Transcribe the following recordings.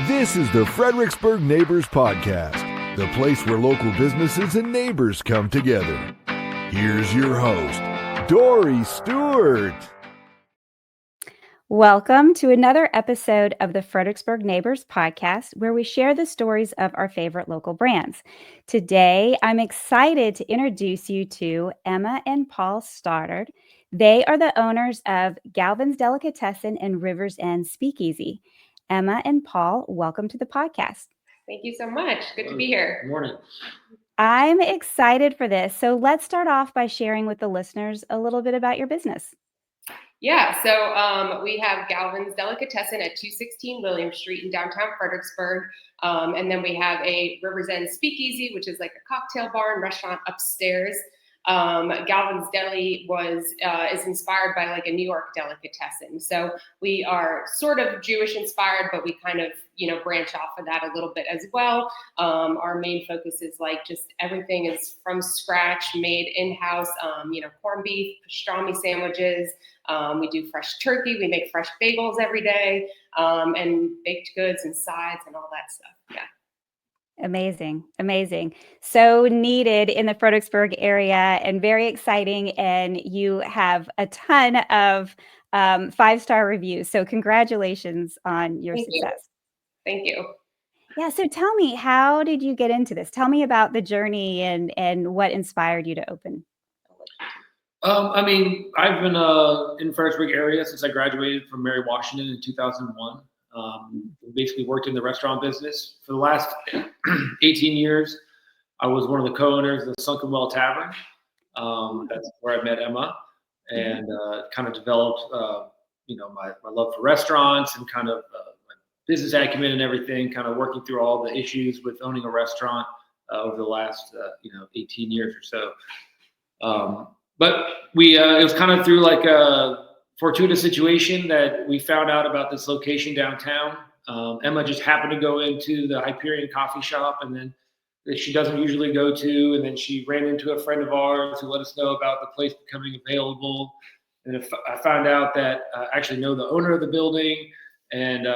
This is the Fredericksburg Neighbors Podcast, the place where local businesses and neighbors come together. Here's your host, Dory Stewart. Welcome to another episode of the Fredericksburg Neighbors Podcast, where we share the stories of our favorite local brands. Today, I'm excited to introduce you to Emma and Paul Stoddard. They are the owners of Galvin's Delicatessen and Rivers End Speakeasy. Emma and Paul, welcome to the podcast. Thank you so much. Good to be here. Good morning. I'm excited for this. So let's start off by sharing with the listeners a little bit about your business. Yeah, so we have Galvin's Delicatessen at 216 William Street in downtown Fredericksburg. And then we have a Rivers End Speakeasy, which is like a cocktail bar and restaurant upstairs. Galvin's Deli is inspired by like a New York delicatessen. So we are sort of Jewish inspired, but we kind of, branch off of that a little bit as well. Our main focus is like just everything is from scratch, made in-house, corned beef, pastrami sandwiches. We do fresh turkey. We make fresh bagels every day, and baked goods and sides and all that stuff. Yeah. Amazing. So needed in the Fredericksburg area and very exciting. And you have a ton of 5-star reviews. So congratulations on your success. Thank you. Yeah. So tell me, how did you get into this? Tell me about the journey and what inspired you to open. I've been in Fredericksburg area since I graduated from Mary Washington in 2001. Basically worked in the restaurant business for the last 18 years. I was one of the co-owners of the Sunken Well Tavern. That's where I met Emma, and kind of developed, my love for restaurants and kind of my business acumen and everything. Kind of working through all the issues with owning a restaurant over the last 18 years or so. But it was kind of through like a fortuitous situation that we found out about this location downtown. Emma just happened to go into the Hyperion coffee shop, and then that she doesn't usually go to. And then she ran into a friend of ours who let us know about the place becoming available. And I found out that I actually know the owner of the building, and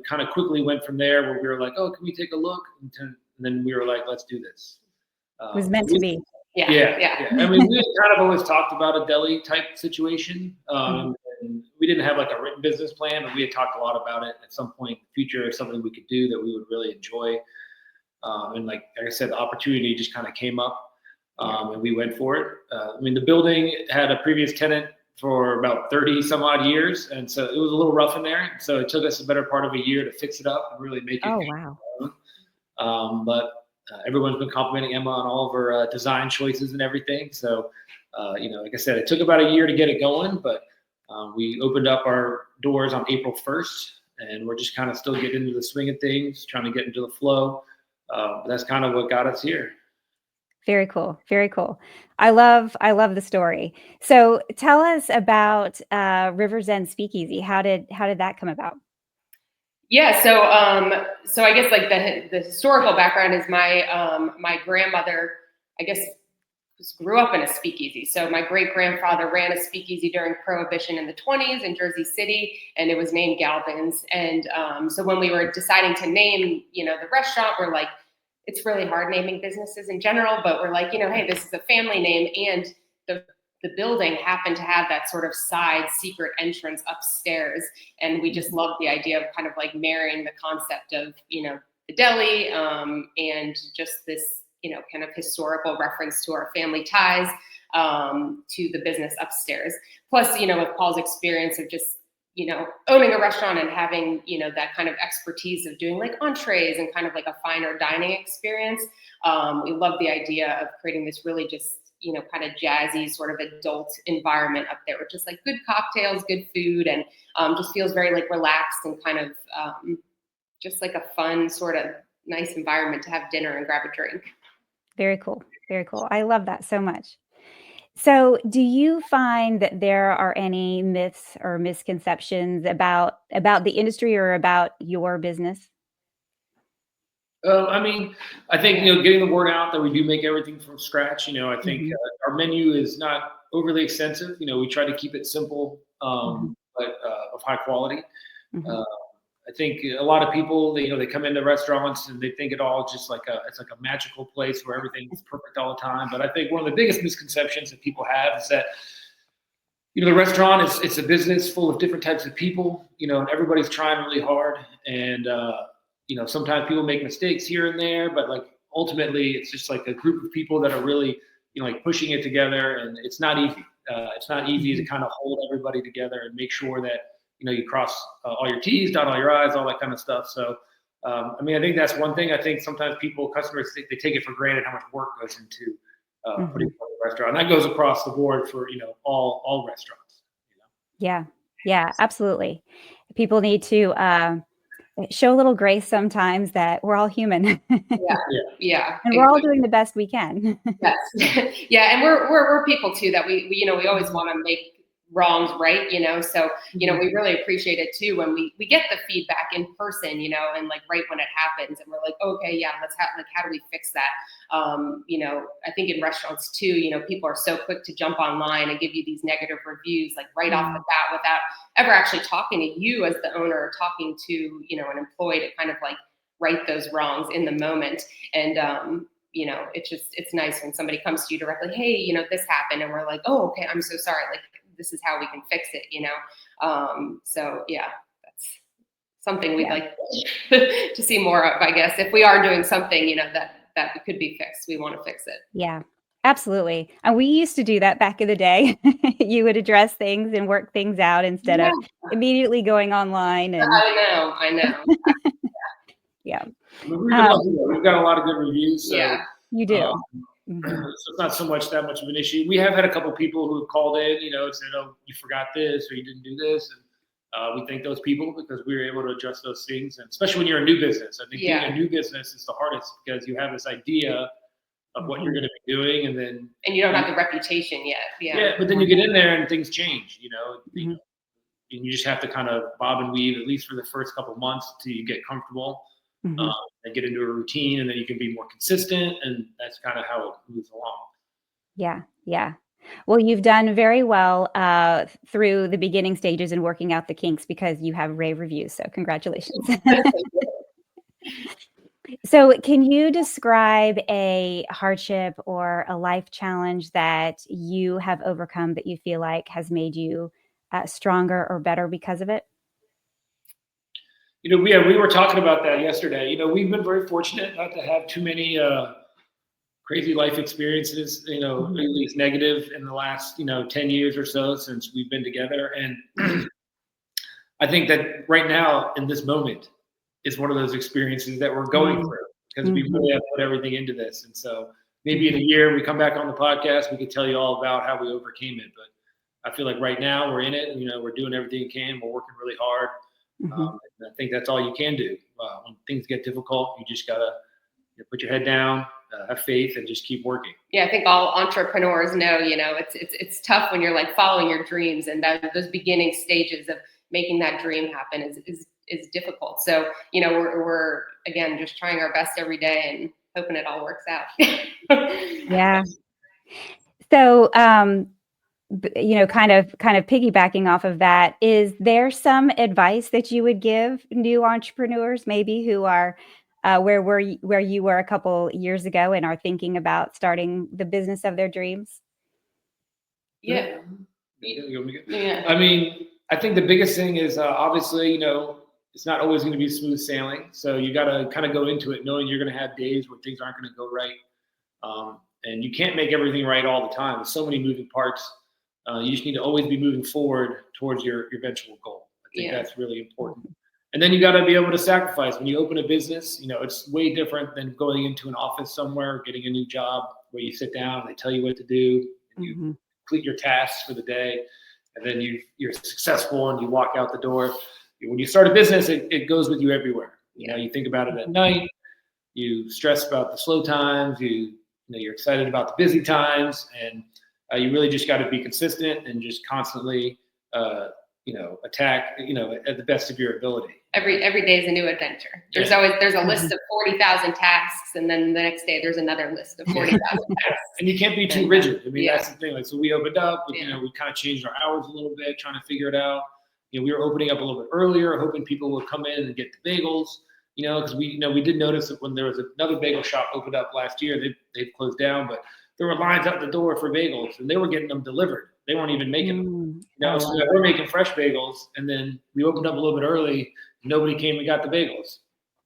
kind of quickly went from there where we were like, oh, can we take a look? And then we were like, let's do this. It was meant to be. Yeah. I mean, we had kind of always talked about a deli type situation. And we didn't have like a written business plan, but we had talked a lot about it at some point in the future, or something we could do that we would really enjoy. And like I said, the opportunity just kind of came up, and we went for it. The building had a previous tenant for about 30 some odd years. And so it was a little rough in there. So it took us a better part of a year to fix it up and really make it. Oh, wow. But everyone's been complimenting Emma on all of her design choices and everything. So, like I said, it took about a year to get it going, but we opened up our doors on April 1st, and we're just kind of still getting into the swing of things, trying to get into the flow. That's kind of what got us here. Very cool. I love the story. So tell us about Rivers End Speakeasy. How did that come about? Yeah, so I guess like the historical background is my grandmother, I guess, grew up in a speakeasy. So my great grandfather ran a speakeasy during Prohibition in the 20s in Jersey City, and it was named Galvin's. And so when we were deciding to name, the restaurant, we're like, it's really hard naming businesses in general, but we're like, hey, this is a family name, and the building happened to have that sort of side secret entrance upstairs. And we just loved the idea of kind of like marrying the concept of, the deli and just this, kind of historical reference to our family ties to the business upstairs. Plus, with Paul's experience of just, owning a restaurant and having, that kind of expertise of doing like entrees and kind of like a finer dining experience. We love the idea of creating this really just, kind of jazzy sort of adult environment up there with just like good cocktails, good food, and just feels very like relaxed and kind of just like a fun sort of nice environment to have dinner and grab a drink. Very cool. I love that so much. So do you find that there are any myths or misconceptions about the industry or about your business? I think, getting the word out that we do make everything from scratch. I think our menu is not overly extensive. We try to keep it simple, but of high quality. I think a lot of people, they come into restaurants and they think it's like a magical place where everything is perfect all the time. But I think one of the biggest misconceptions that people have is that, the restaurant it's a business full of different types of people, and everybody's trying really hard. And, sometimes people make mistakes here and there, but like ultimately it's just like a group of people that are really, like pushing it together, and it's not easy. It's not easy to kind of hold everybody together and make sure that, you cross all your T's, dot all your I's, all that kind of stuff. So, I think that's one thing. I think sometimes customers think they take it for granted how much work goes into putting on a restaurant. And that goes across the board for, all restaurants. Yeah, absolutely. People need to show a little grace sometimes, that we're all human. Yeah. And we're all doing the best we can. Yes. Yeah. And we're people too, that we always want to make wrongs right, so we really appreciate it too when we get the feedback in person, and like right when it happens, and we're like, okay, yeah, let's have, like, how do we fix that? I think in restaurants too, people are so quick to jump online and give you these negative reviews, like right off the bat, without ever actually talking to you as the owner, or talking to an employee to kind of like right those wrongs in the moment. And it's nice when somebody comes to you directly, hey, this happened, and we're like, oh, okay, I'm so sorry, like this is how we can fix it, so yeah, that's something we'd like to see more of, I guess. If we are doing something, that could be fixed, we want to fix it. Yeah, absolutely. And we used to do that back in the day. You would address things and work things out instead of immediately going online. And I know. Yeah. We've got a lot of good reviews. So, yeah, you do. So it's not that much of an issue. We have had a couple people who have called in, and said, "Oh, you forgot this, or you didn't do this," and we thank those people because we were able to adjust those things. And especially when you're a new business, I think being a new business is the hardest, because you have this idea of what you're going to be doing, and you don't have the reputation yet. Yeah, but then you get in there and things change, and you just have to kind of bob and weave, at least for the first couple of months, till you get comfortable. And get into a routine, and then you can be more consistent, and that's kind of how it moves along. Yeah. Well, you've done very well through the beginning stages and working out the kinks, because you have rave reviews. So congratulations. So can you describe a hardship or a life challenge that you have overcome that you feel like has made you stronger or better because of it? We were talking about that yesterday. We've been very fortunate not to have too many crazy life experiences, at least negative, in the last, 10 years or so since we've been together. And I think that right now, in this moment, is one of those experiences that we're going through, because we really have put everything into this. And so maybe in a year we come back on the podcast, we could tell you all about how we overcame it. But I feel like right now we're in it, and, we're doing everything we can. We're working really hard. I think that's all you can do. When things get difficult, you just gotta put your head down, have faith, and just keep working. Yeah, I think all entrepreneurs know, it's tough when you're like following your dreams, and those beginning stages of making that dream happen is difficult. So we're again just trying our best every day and hoping it all works out. Yeah. So kind of piggybacking off of that, is there some advice that you would give new entrepreneurs, maybe who are where you were a couple years ago and are thinking about starting the business of their dreams? Yeah. I think the biggest thing is obviously, it's not always going to be smooth sailing. So you got to kind of go into it knowing you're going to have days where things aren't going to go right. And you can't make everything right all the time. There's so many moving parts. You just need to always be moving forward towards your eventual goal. I think that's really important. And then you got to be able to sacrifice. When you open a business, it's way different than going into an office somewhere, getting a new job where you sit down and they tell you what to do, and you complete your tasks for the day, and then you're successful and you walk out the door. When you start a business, it goes with you everywhere. You think about it at night, you stress about the slow times, you're excited about the busy times, and you really just got to be consistent and just constantly, attack, at the best of your ability. Every day is a new adventure. There's a list of 40,000 tasks, and then the next day there's another list of 40,000 tasks. And you can't be too rigid. That's the thing. Like, so we opened up, we kind of changed our hours a little bit, trying to figure it out. we were opening up a little bit earlier, hoping people would come in and get the bagels, because we did notice that when there was another bagel shop opened up last year, they've closed down, but there were lines out the door for bagels, and they were getting them delivered. They weren't even making them. So we're making fresh bagels, and then we opened up a little bit early. Nobody came and got the bagels.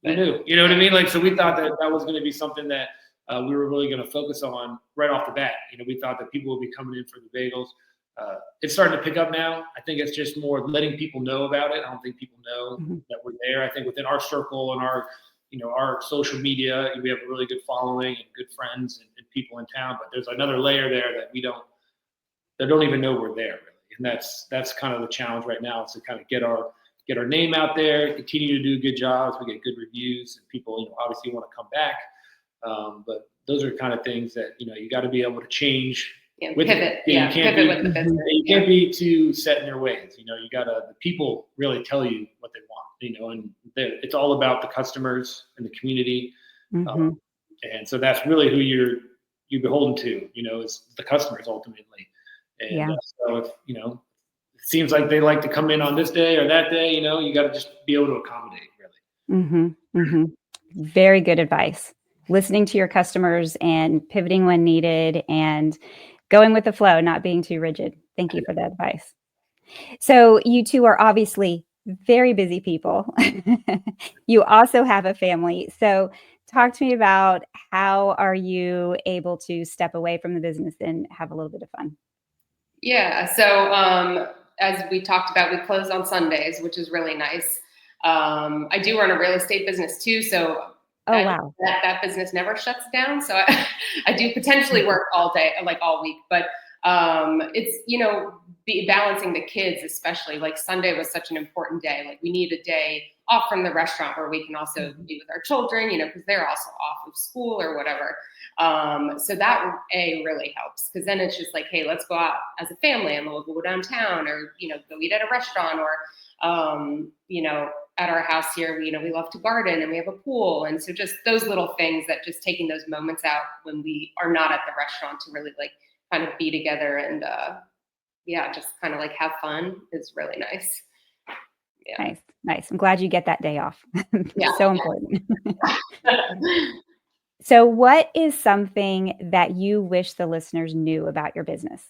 We knew, you know what I mean? Like, so we thought that was going to be something that we were really going to focus on right off the bat. We thought that people would be coming in for the bagels. It's starting to pick up now. I think it's just more letting people know about it. I don't think people know that we're there. I think within our circle and our social media, we have a really good following and good friends and people in town. But there's another layer there that don't even know we're there, really. And that's kind of the challenge right now, is to kind of get our name out there, continue to do good jobs. We get good reviews, and people obviously want to come back. But those are kind of things that you got to be able to change. Pivot. You can't pivot with the business. You can't be too set in your ways. You gotta, the people really tell you what they want. And it's all about the customers and the community. And so that's really who you're beholden to. Is the customers ultimately. And so if it seems like they like to come in on this day or that day, you got to just be able to accommodate, really. Very good advice. Listening to your customers and pivoting when needed and going with the flow, not being too rigid. Thank you for that advice. So you two are obviously very busy people. You also have a family. So talk to me about, how are you able to step away from the business and have a little bit of fun? Yeah. So as we talked about, we close on Sundays, which is really nice. I do run a real estate business too. So wow. That business never shuts down. So I do potentially work all day, like all week, but it's, balancing the kids, especially like Sunday was such an important day. Like we need a day off from the restaurant where we can also be with our children, because they're also off of school or whatever. So that really helps, because then it's just like, hey, let's go out as a family and we'll go downtown, or, go eat at a restaurant, or, at our house here, we love to garden and we have a pool. And so just those little things, that just taking those moments out when we are not at the restaurant to really like kind of be together and just kind of like have fun is really nice. Yeah. Nice. I'm glad you get that day off. Yeah. So important. So what is something that you wish the listeners knew about your business?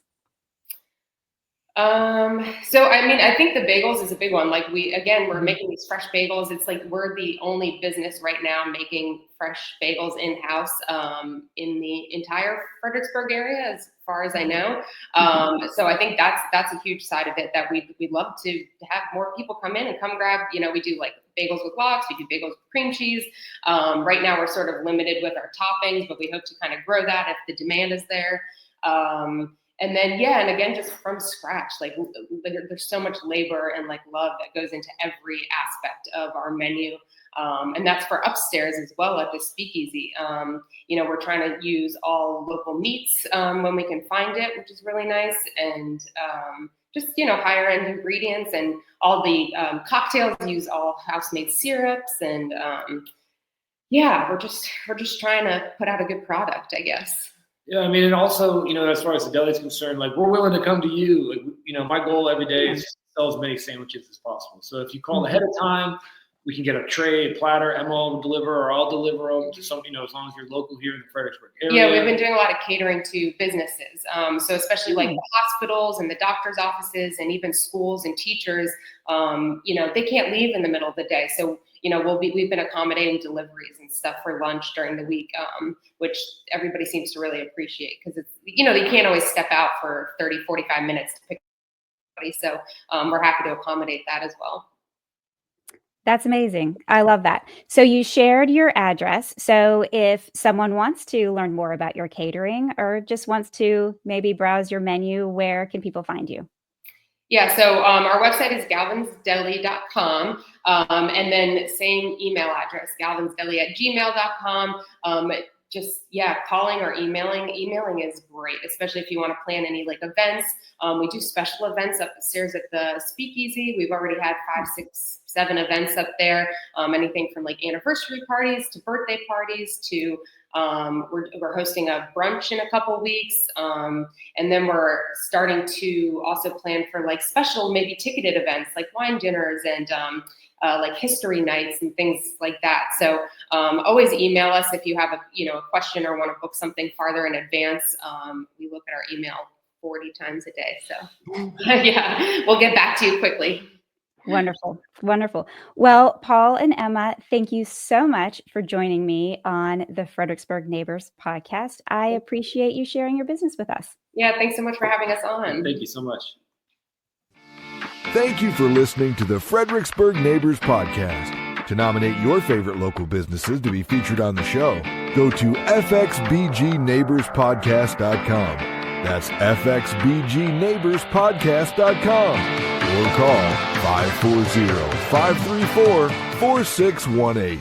So, I think the bagels is a big one. Like we're making these fresh bagels. It's like, we're the only business right now making fresh bagels in-house, in the entire Fredericksburg area, as far as I know. So I think that's a huge side of it, that we'd love to have more people come in and come grab, we do like bagels with lox, we do bagels with cream cheese. Right now we're sort of limited with our toppings, but we hope to kind of grow that if the demand is there. And then, and again, just from scratch, like there's so much labor and like love that goes into every aspect of our menu. And that's for upstairs as well at the speakeasy. We're trying to use all local meats when we can find it, which is really nice. And just, higher end ingredients, and all the cocktails use all house-made syrups. And we're just trying to put out a good product, I guess. Yeah, and also, as far as the deli is concerned, like we're willing to come to you. Like, my goal every day is to sell as many sandwiches as possible. So if you call ahead of time, we can get a tray, a platter. Emma will deliver, or I'll deliver them to some, as long as you're local here in the Fredericksburg area. Yeah, we've been doing a lot of catering to businesses. So especially like the hospitals and the doctor's offices and even schools and teachers, they can't leave in the middle of the day. So, we've been accommodating deliveries and stuff for lunch during the week, which everybody seems to really appreciate, because it's, they can't always step out for 30, 45 minutes to pick up somebody. So we're happy to accommodate that as well. That's amazing. I love that. So you shared your address. So if someone wants to learn more about your catering, or just wants to maybe browse your menu, where can people find you? Yeah, so our website is galvinsdeli.com, and then same email address, galvinsdeli@gmail.com. Calling or emailing. Emailing is great, especially if you want to plan any like events. We do special events upstairs at the speakeasy. We've already had 5, 6 7 events up there, anything from like anniversary parties to birthday parties to we're hosting a brunch in a couple weeks. And then we're starting to also plan for like special, maybe ticketed events like wine dinners and like history nights and things like that. So always email us if you have a question or want to book something farther in advance. We look at our email 40 times a day. So yeah, we'll get back to you quickly. Wonderful. Wonderful. Well, Paul and Emma, thank you so much for joining me on the Fredericksburg Neighbors podcast. I appreciate you sharing your business with us. Yeah, thanks so much for having us on. Thank you so much. Thank you for listening to the Fredericksburg Neighbors podcast. To nominate your favorite local businesses to be featured on the show, go to fxbgneighborspodcast.com. That's fxbgneighborspodcast.com or call 540-534-4618.